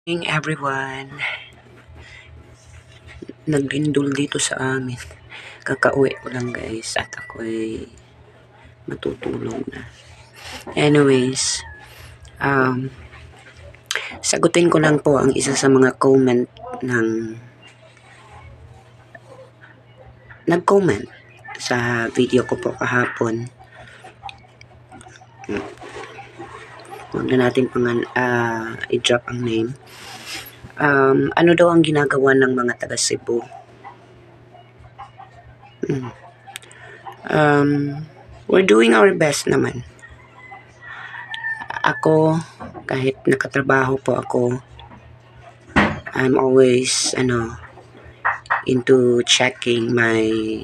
Morning everyone. Naglindol dito sa amin. Kakauwi ko lang guys at ako'y matutulog na. Anyways, sagutin ko lang po ang isa sa mga comment ng nag-comment sa video ko po kahapon. Huwag na natin i-drop ang name. Ano daw ang ginagawa ng mga taga Cebu? We're doing our best naman. Ako, kahit nakatrabaho po ako, I'm always into checking I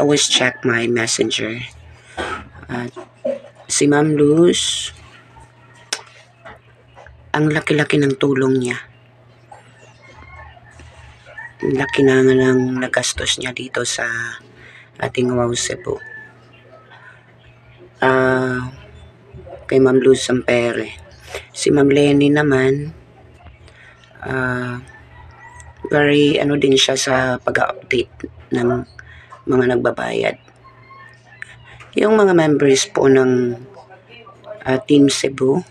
always check my messenger. Si Ma'am Luz, ang laki-laki ng tulong niya. Laki na nga ng nagastos niya dito sa ating Wow Cebu. Kay Ma'am Luz Sampere. Si Ma'am Lenny naman, very din siya sa pag-update ng mga nagbabayad. Yung mga members po ng Team Cebu,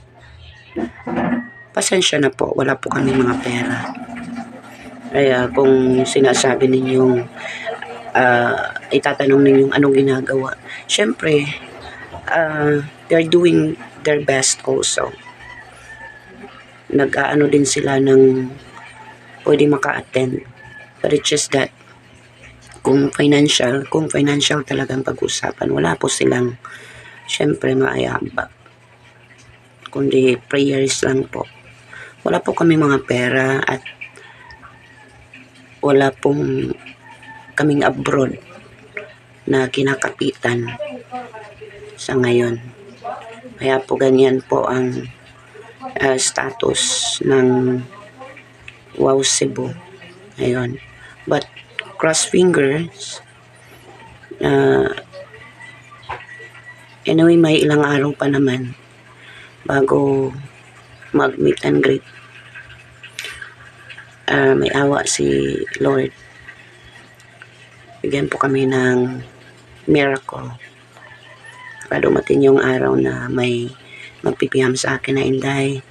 pasensya na po, wala po kami mga pera. Kaya kung sinasabi ninyong itatanong ninyong anong ginagawa, syempre they're doing their best also. Nag-aano din sila ng pwede maka-attend, but it's just that kung financial talagang pag-usapan, wala po silang syempre maayabak, kundi prayers lang po. Wala po kami mga pera at wala pong kaming abroad na kinakapitan sa ngayon. Kaya po ganyan po ang status ng Wow Cebu ngayon. But cross fingers, anyway, may ilang araw pa naman bago mag meet and greet. May awa si Lord. Bigyan po kami ng miracle para dumating yung araw na may magpipiham sa akin na Inday,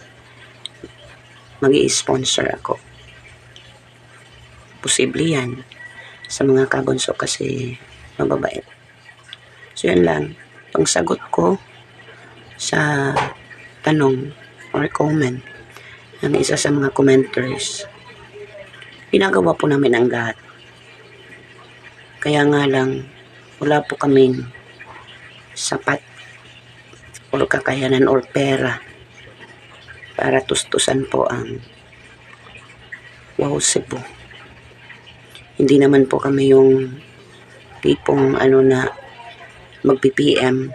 mag-i-sponsor ako. Posible yan sa mga kabunso kasi mababait. So yan lang ang sagot ko sa tanong or comment ng isa sa mga commenters. Ginagawa po namin ang lahat. Kaya nga lang wala po kaming sapat or kakayanan or pera para tustusan po ang Wow Cebu. Hindi naman po kami yung tipong na mag-PPM,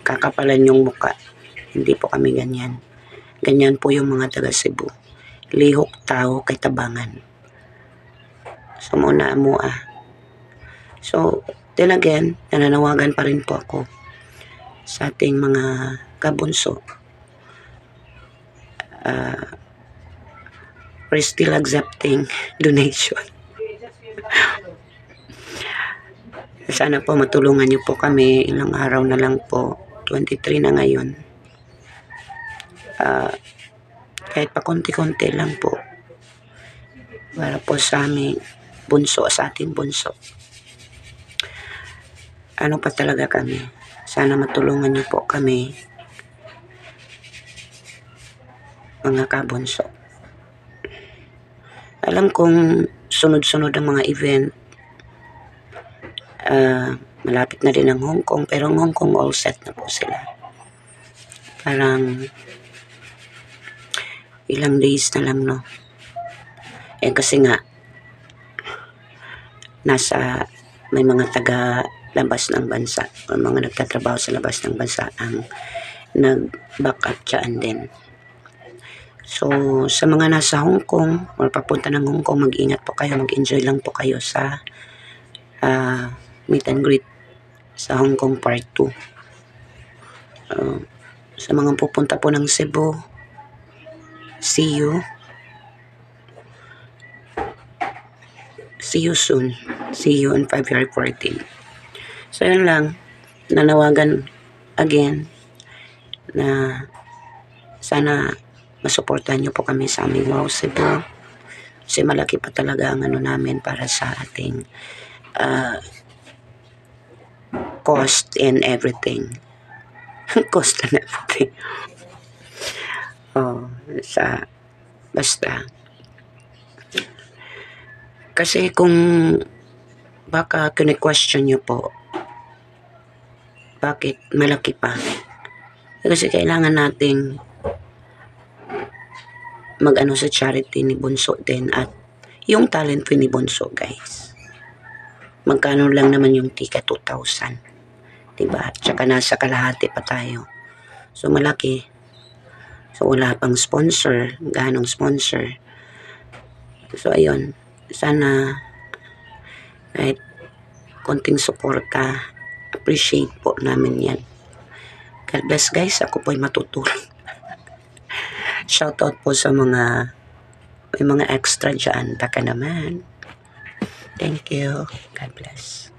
kakapalan yung muka. Hindi po kami ganyan. Ganyan po yung mga taga Cebu. Lihok tao kay tabangan. So muna mua. So then again, nananawagan pa rin po ako sa ating mga kabunso. We're still accepting donation. Sana po matulungan niyo po kami. Ilang araw na lang po. 23 na ngayon. Kahit pa konti-konti lang po. Para po sa aming bunso, sa ating bunso. Ano pa talaga kami? Sana matulungan niyo po kami, mga kabunso. Alam kong sunod-sunod ang mga event. Malapit na din ang Hong Kong, pero ang Hong Kong all set na po sila. Parang ilang days na lang, no? Kasi nga may mga taga labas ng bansa o mga nagtatrabaho sa labas ng bansa ang nag-back up dyan din. So, sa mga nasa Hong Kong or papunta ng Hong Kong, mag-ingat po kayo, mag-enjoy lang po kayo sa meet and greet sa Hong Kong Part 2. Sa mga pupunta po ng Cebu, See you. See you soon. See you on February 14. So, yun lang. Nanawagan again na sana masuportahan niyo po kami sa aming Wow Cebu. Kasi malaki pa talaga ang ano namin para sa ating cost and everything. Cost and everything. Oh, basta. Kasi kung baka kine-question nyo po, bakit malaki pa? Kasi kailangan nating mag-ano sa charity ni Bunso din at yung talent fee ni Bunso, guys. Magkano lang naman yung tika? 2,000. Diba? Tsaka nasa kalahati pa tayo. So, malaki. So, wala pang sponsor. Ganong sponsor. So, ayun. Sana kahit konting suporta, appreciate po namin yan. God bless, guys. Ako po'y matutulong. Shoutout po sa may mga extra dyan. Taka naman. Thank you. God bless.